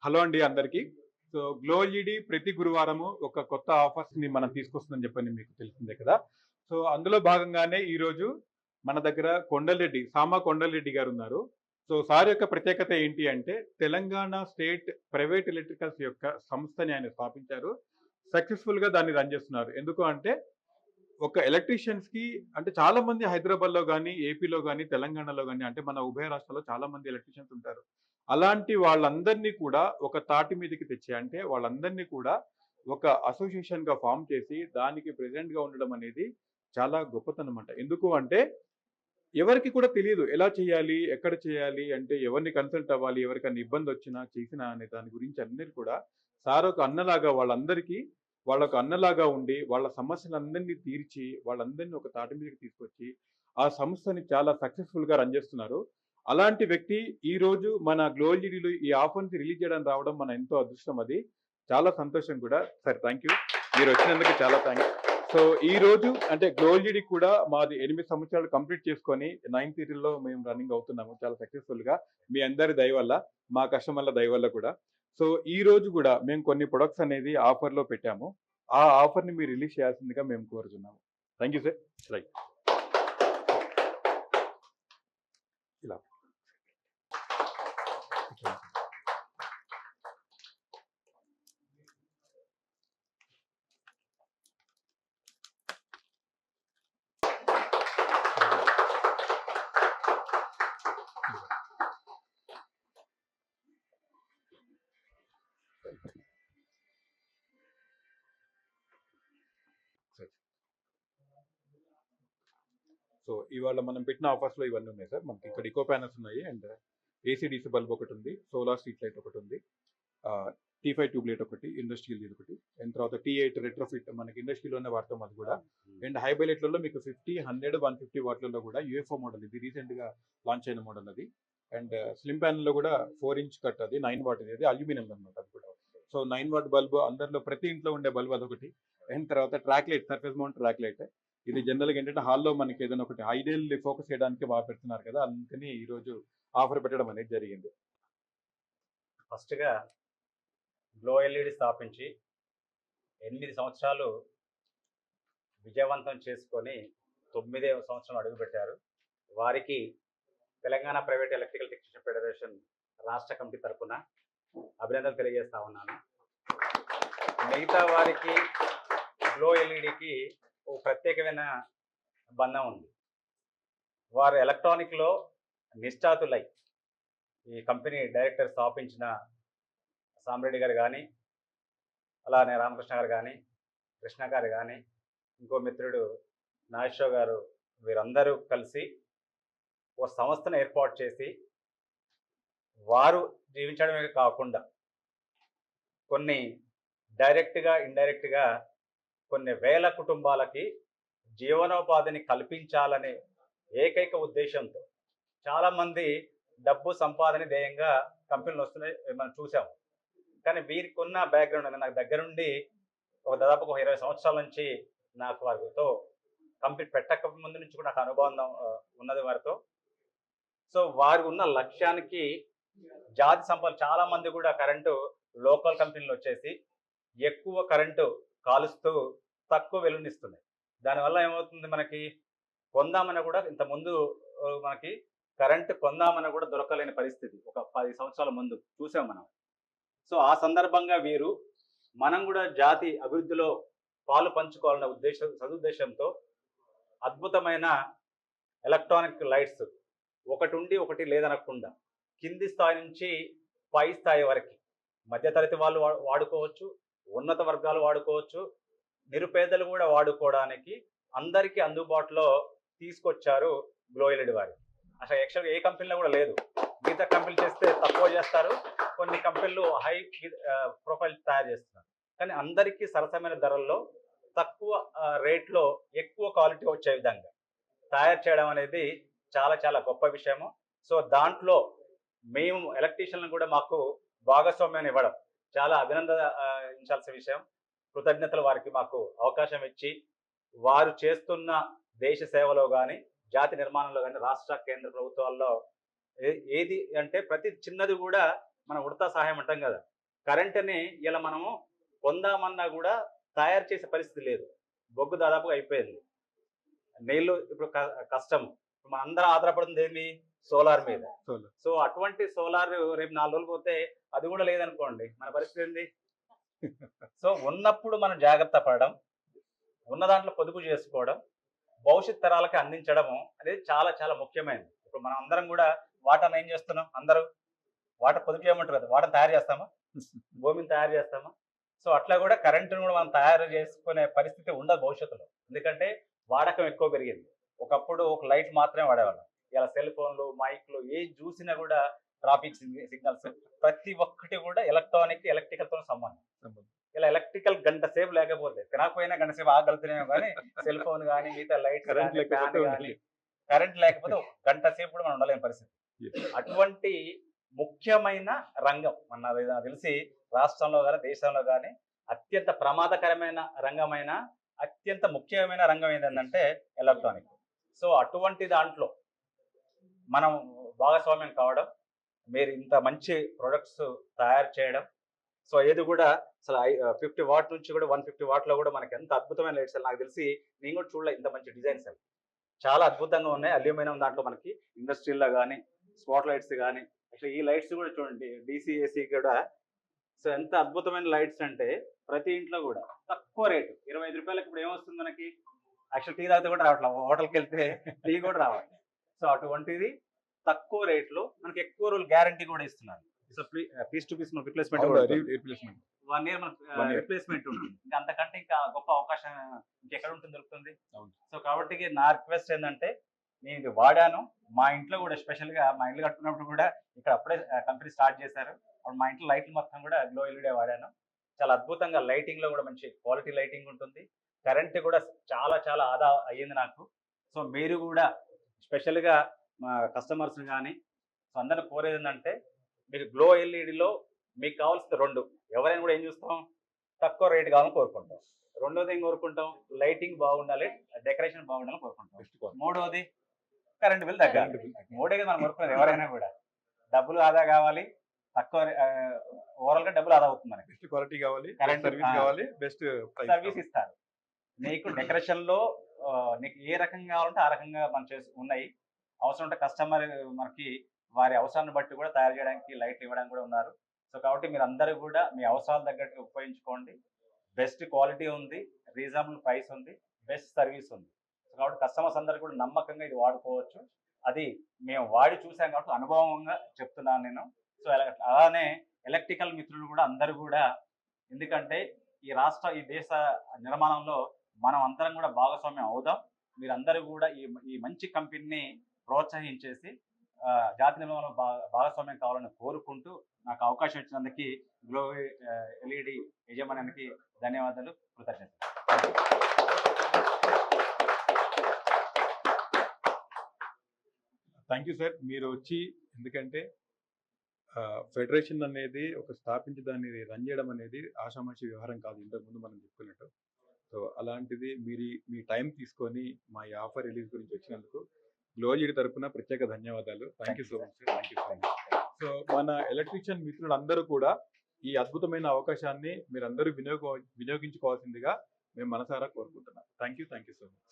Hello అండి అందరికీ. So, glow ED ప్రతి గురువారము ఒక కొత్త ఆఫర్స్‌ని మనం తీసుకొస్తుందని చెప్పని మీకు తెలిసిందే కదా! సో, అందులో భాగంగానే ఈరోజు మన దగ్గర కొండలరెడ్డి గారున్నారు. సో, సార్ యొక్క ప్రత్యేకత ఏంటి అంటే తెలంగాణ స్టేట్ ప్రైవేట్ ఎలక్ట్రికల్స్ యొక్క సంస్థని ఆయన స్థాపించారు. సక్సెస్‌ఫుల్‌గా దాన్ని రన్ చేస్తున్నారు. ఎందుకు అంటే ఒక ఎలక్ట్రీషియన్స్‌కి అంటే చాలా మంది హైదరాబాద్‌లో గాని, ఏపీలో గాని, తెలంగాణలో గాని అంటే మన ఉభయ రాష్ట్రాల్లో చాలా మంది ఎలక్ట్రీషియన్స్ ఉంటారు. అలాంటి వాళ్ళందరినీ కూడా ఒక తాటి మీదకి తెచ్చి అంటే వాళ్ళందరినీ కూడా ఒక అసోసియేషన్‌గా ఫార్మ్ చేసి దానికి ప్రెసిడెంట్‌గా ఉండడం అనేది చాలా గొప్పతనమంట. ఎందుకు అంటే ఎవరికీ కూడా తెలీదు. ఎలా చేయాలి? ఎక్కడ చేయాలి? అంటే ఎవరిని కన్సల్ట్ అవ్వాలి? ఎవరికన్నా ఇబ్బందొచ్చినా, చేసినా అనే దాని గురించి అన్నిటి కూడా సార్ ఒక అన్నలాగా వాళ్ళందరికీ వాళ్ళొక అన్నలాగా ఉండి, వాళ్ళ సమస్యలందరినీ తీర్చి, వాళ్ళందరిని ఒక తాటి మీదకి తీసుకొచ్చి, ఆ సంస్థని చాలా సక్సెస్‌ఫుల్‌గా రన్ చేస్తున్నారు. అలాంటి వ్యక్తి ఈరోజు మన గ్లో ఎల్‌ఈడీలో ఈ ఆఫర్‌ని రిలీజ్ చేయడానికి రావడం మన ఎంతో అదృష్టం అది. చాలా సంతోషం కూడా. Sir thank you. మీరొచ్చినందుకు చాలా థాంక్స్. సో ఈ రోజు అంటే గ్లోల్జిడి కూడా మాది 8 సంవత్సరాలు కంప్లీట్ చేసుకొని 9th ఇయర్‌లో మేము రన్నింగ్ అవుతున్నాము చాలా సక్సెస్‌ఫుల్‌గా. మీ అందరి దయ వల్ల, మా కస్టమర్ల దయ వల్ల కూడా. సో ఈ రోజు కూడా మేము కొన్ని ప్రొడక్ట్స్ అనేది ఆఫర్‌లో పెట్టాము. ఆ ఆఫర్‌ని మీరు రిలీజ్ చేయాల్సిందిగా మేము కోరుతున్నాము. Thank you sir. రైట్. ఇలా. సో ఇవాళ మనం పెట్టిన ఆఫర్స్‌లో ఇవన్నీ ఉన్నాయి సార్. మనకి ఇక్కడ ఇకో ప్యానెల్స్ ఉన్నాయి అండ్ ఏసీ-డీసీ బల్బ్ ఒకటుంది. సోలార్ స్ట్రీట్ లైట్ ఒకటుంది. T5 ట్యూబ్ లైట్ ఒకటి, ఇండస్ట్రియల్ ఇది ఒకటి. అండ్ తర్వాత T8 రెట్రోఫిట్ మనకి ఇండస్ట్రీలోనే వాడతాం అది కూడా. అండ్ హై బైలైట్‌లలో మీకు 50, 100, 150 వాట్లలో కూడా యూఎఫ్ఓ మోడల్ ఇది రీసెంట్‌గా లాంచ్ అయిన మోడల్ అది. అండ్ స్లిమ్ ప్యానెల్‌లో కూడా 4 ఇంచ్ కట్ అది 9 వాట్ ఇది అల్యూమినియం అన్నమాట అది కూడా. సో 9 వాట్ బల్బ్ అందరిలో ప్రతి ఇంట్లో ఉండే బల్బ్ అదొకటి. అండ్ తర్వాత track light surface mount track light. ఇది జనరల్‌గా ఏంటంటే హాల్‌లో మనకి ఏదైనా ఒకటి ఐడియల్ ఫోకస్ చేయడానికి బాగా పెడుతున్నారు కదా! అందుకని ఈరోజు ఆఫర్ పెట్టడం అనేది జరిగింది. ఫస్ట్‌గా గ్లో ఎల్ఈడి స్థాపించి 8 సంవత్సరాలు విజయవంతం చేసుకొని 9వ సంవత్సరం అడుగుపెట్టారు. వారికి Telangana private electrical technician federation రాష్ట్ర కమిటీ తరఫున అభినందనలు తెలియజేస్తా ఉన్నాను. మిగతా వారికి గ్లో ఎల్ఈడికి ఒక ప్రత్యేకమైన బంధం ఉంది. వారు ఎలక్ట్రానిక్‌లో నిష్ణాతులై ఈ కంపెనీ డైరెక్టర్ స్థాపించిన సామిరెడ్డి గారు కానీ, అలానే రామకృష్ణ గారు కానీ, కృష్ణ గారు కానీ, ఇంకో మిత్రుడు నాగేశ్వరరావు గారు వీరందరూ కలిసి ఓ సంస్థను ఏర్పాటు చేసి వారు జీవించడమే కాకుండా కొన్ని డైరెక్ట్గా ఇండైరెక్ట్గా కొన్ని వేల కుటుంబాలకి జీవనోపాధిని కల్పించాలనే ఏకైక ఉద్దేశంతో చాలామంది డబ్బు సంపాదన ధ్యేయంగా కంపెనీలు వస్తున్నాయి మనం చూసాము. కానీ వీరికి ఉన్న బ్యాక్గ్రౌండ్ అనేది నాకు దగ్గరుండి దాదాపు ఒక 20 సంవత్సరాల నుంచి నాకు వారితో కంప్లీట్ పెట్టక ముందు నుంచి కూడా నాకు అనుబంధం ఉన్నది వారితో. సో వారు ఉన్న లక్ష్యానికి జాతి సంపద చాలా మంది కూడా కరెంటు లోకల్ కంపెనీలు వచ్చేసి ఎక్కువ కరెంటు కాలుస్తూ తక్కువ వెలువనిస్తున్నాయి. దానివల్ల ఏమవుతుంది, మనకి కొందామని కూడా ఇంతకుముందు మనకి కరెంటు కొందామని కూడా దొరకలేని పరిస్థితి ఒక 10 సంవత్సరాల ముందు చూసాం మనం. సో ఆ సందర్భంగా వీరు మనం కూడా జాతి అభివృద్ధిలో పాలు పంచుకోవాలన్న సదుద్దేశంతో అద్భుతమైన ఎలక్ట్రానిక్ లైట్స్ ఒకటి ఉండి ఒకటి లేదనకుండా కింది స్థాయి నుంచి పై స్థాయి వరకు మధ్యతరగతి వాళ్ళు వాడుకోవచ్చు, ఉన్నత వర్గాలు వాడుకోవచ్చు, నిరుపేదలు కూడా వాడుకోవడానికి అందరికీ అందుబాటులో తీసుకొచ్చారు గ్లో ఎల్ఈడి వారు. అసలు యాక్చువల్గా ఏ కంపెనీలో కూడా లేదు. మిగతా కంపెనీలు చేస్తే తక్కువ చేస్తారు, కొన్ని కంపెనీలు హై ప్రొఫైల్ తయారు చేస్తున్నారు. కానీ అందరికీ సరసమైన ధరల్లో తక్కువ రేట్లో ఎక్కువ క్వాలిటీ వచ్చే విధంగా తయారు చేయడం అనేది చాలా చాలా గొప్ప విషయము. సో దాంట్లో మేము ఎలక్ట్రీషియన్లను కూడా మాకు భాగస్వామ్యాన్ని ఇవ్వడం చాలా అభినందించాల్సిన విషయం. కృతజ్ఞతలు వారికి మాకు అవకాశం ఇచ్చి వారు చేస్తున్న దేశ సేవలో కానీ జాతి నిర్మాణంలో కానీ రాష్ట్ర కేంద్ర ప్రభుత్వాల్లో ఏది అంటే ప్రతి చిన్నది కూడా మనం ఉడతా సహాయం అంటాం కదా, కరెంటుని ఇలా మనము పొందామన్నా కూడా తయారు చేసే పరిస్థితి లేదు. బొగ్గు దాదాపుగా అయిపోయింది. నీళ్లు ఇప్పుడు కష్టం. మన అందరం ఆధారపడుతుంది ఏంటి? సోలార్ మీద. Solar. సో అటువంటి సోలార్ రేపు 4 రోజులు పోతే అది కూడా లేదనుకోండి, మన పరిస్థితి ఏంది? సో ఉన్నప్పుడు మనం జాగ్రత్త పడడం, ఉన్న దాంట్లో పొదుపు చేసుకోవడం, భవిష్యత్ తరాలకి అందించడము అనేది చాలా చాలా ముఖ్యమైనది. ఇప్పుడు మనం అందరం కూడా వాటర్ని ఏం చేస్తున్నాం? అందరూ వాటర్ పొదుపు చేయమంటారు కదా, వాటర్ తయారు చేస్తామా? భూమిని తయారు చేస్తామా? సో అట్లా కూడా కరెంటును కూడా మనం తయారు చేసుకునే పరిస్థితి ఉండదు భవిష్యత్తులో. ఎందుకంటే వాడకం ఎక్కువ పెరిగింది. ఒకప్పుడు ఒక లైట్ మాత్రమే వాడేవాళ్ళం. ఇలా సెల్ ఫోన్లు, మైక్లు ఏది చూసినా కూడా ట్రాఫిక్ సిగ్నల్స్ ప్రతి ఒక్కటి కూడా ఎలక్ట్రికల్తో సంబంధం. ఇలా ఎలక్ట్రికల్ గంట సేపు లేకపోతే, తినకపోయినా గంట సేపు ఆగలుగుతున్నామో కానీ సెల్ ఫోన్ కానీ మిగతా లైట్స్ కానీ కరెంట్ లేకపోతే ఒక గంట సేపు కూడా మనం ఉండలేని పరిస్థితి. అటువంటి ముఖ్యమైన రంగం నాకు తెలిసి రాష్ట్రంలో కానీ దేశంలో కానీ అత్యంత ప్రమాదకరమైన రంగమైన అత్యంత ముఖ్యమైన రంగం ఏంటంటే ఎలక్ట్రానిక్. సో అటువంటి దాంట్లో మనం భాగస్వామ్యం కావడం, మీరు ఇంత మంచి ప్రొడక్ట్స్ తయారు చేయడం, సో ఏది కూడా అసలు 50 వాట్ నుంచి కూడా 150 వాట్లో కూడా మనకి ఎంత అద్భుతమైన లైట్స్. నాకు తెలిసి నేను కూడా చూడలే ఇంత మంచి డిజైన్స్. అవి చాలా అద్భుతంగా ఉన్నాయి. అల్యూమినియం దాంట్లో మనకి ఇండస్ట్రీల్లో కానీ స్పాట్ లైట్స్ కానీ, అసలు ఈ లైట్స్ కూడా చూడండి డిసిఏసి కూడా. సో ఎంత అద్భుతమైన లైట్స్ అంటే ప్రతి ఇంట్లో కూడా తక్కువ రేటు 25 రూపాయలకి ఇప్పుడు ఏమొస్తుంది మనకి? యాక్చువల్ టీ తాగితే కూడా రావట్లేదు, హోటల్కి వెళ్తే టీ కూడా రావాలి. సో అటువంటిది తక్కువ రేట్లో మనకి ఎక్కువ రోజులు గ్యారంటీ కూడా ఇస్తున్నారు. So piece to piece replacement 1 year మనకి రిప్లేస్మెంట్ ఉంటుంది. ఇంకా అంతకంటే ఇంకా గొప్ప అవకాశం ఇంకెక్కడ ఉంటుంది, దొరుకుతుంది. సో కాబట్టి నా రిక్వెస్ట్ ఏంటంటే, నేను ఇది వాడాను, మా ఇంట్లో కూడా స్పెషల్గా మా ఇల్లు కట్టుకున్నప్పుడు కూడా ఇక్కడ అప్పుడే కంపెనీ స్టార్ట్ చేశారు. అప్పుడు మా ఇంట్లో లైట్లు మొత్తం కూడా గ్లో ఎల్ఈడీ వాడాను. చాలా అద్భుతంగా లైటింగ్ లో కూడా మంచి క్వాలిటీ లైటింగ్ ఉంటుంది. కరెంట్ కూడా చాలా చాలా ఆదా అయ్యింది నాకు. సో మీరు కూడా స్పెషల్గా మా కస్టమర్స్ కానీ సో అందరిని కోరేది ఏంటంటే, మీకు గ్లో ఎల్ఈడిలో మీకు కావాల్సిన 2 ఎవరైనా కూడా ఏం చూస్తాం? తక్కువ రేట్ కావాలని కోరుకుంటాం. రెండోది ఏం కోరుకుంటాం? లైటింగ్ బాగుండాలి, డెకరేషన్ బాగుండాలని కోరుకుంటాం. మూడోది కరెంట్ బిల్ తగ్గాలి. మూడే కదా మనం కోరుకునేది ఎవరైనా కూడా. డబ్బులు ఆదా కావాలి, తక్కువ ఓవరాల్ గా డబ్బులు ఆదా అవుతుంది మనకి. బెస్ట్ క్వాలిటీ కావాలి, కరెంట్ సర్వీస్ కావాలి, బెస్ట్ సర్వీస్ ఇస్తారు. నీకు డెకరేషన్ లో నీకు ఏ రకంగా కావాలంటే ఆ రకంగా మనం ఉన్నాయి. అవసరం ఉంటే కస్టమర్ మనకి వారి అవసరాన్ని బట్టి కూడా తయారు చేయడానికి లైట్లు ఇవ్వడానికి కూడా ఉన్నారు. సో కాబట్టి మీరు అందరూ కూడా మీ అవసరాల తగ్గట్టు ఉపయోగించుకోండి. బెస్ట్ క్వాలిటీ ఉంది, రీజనబుల్ ప్రైస్ ఉంది, బెస్ట్ సర్వీస్ ఉంది. సో కాబట్టి కస్టమర్స్ అందరూ కూడా నమ్మకంగా ఇది వాడుకోవచ్చు. అది మేము వాడి చూసాం కాబట్టి అనుభవంగా చెప్తున్నాను నేను. సో అలానే ఎలక్ట్రికల్ మిత్రులు కూడా అందరూ కూడా, ఎందుకంటే ఈ దేశ నిర్మాణంలో మనం అందరం కూడా భాగస్వామ్యం అవుదాం. మీరందరూ కూడా ఈ మంచి కంపెనీని ప్రోత్సహించేసి జాతి నిర్మాణంలో భాగస్వామ్యం కావాలని కోరుకుంటూ నాకు అవకాశం ఇచ్చినందుకు గ్లో ఎల్ఈడి యజమానికి ధన్యవాదాలు, కృతజ్ఞతలు. Thank you sir. మీరు వచ్చి, ఎందుకంటే ఫెడరేషన్ అనేది ఒక స్థాపించి దాన్ని రన్ చేయడం అనేది ఆషామాషి వ్యవహారం కాదు, ఇంతకుముందు మనం చెప్పుకున్నట్టు. సో అలాంటిది మీరు మీ టైం తీసుకొని మా ఈ ఆఫర్ రిలీజ్ గురించి వచ్చినందుకు గ్లో ఎల్ఈడి తరపున ప్రత్యేక ధన్యవాదాలు. Thank you so much sir. Thank you so much. So మన ఎలక్ట్రీషియన్ మిత్రులందరూ కూడా ఈ అద్భుతమైన అవకాశాన్ని మీరందరూ వినియోగించుకోవాల్సిందిగా మేము మనసారా కోరుకుంటున్నాం. Thank you so much.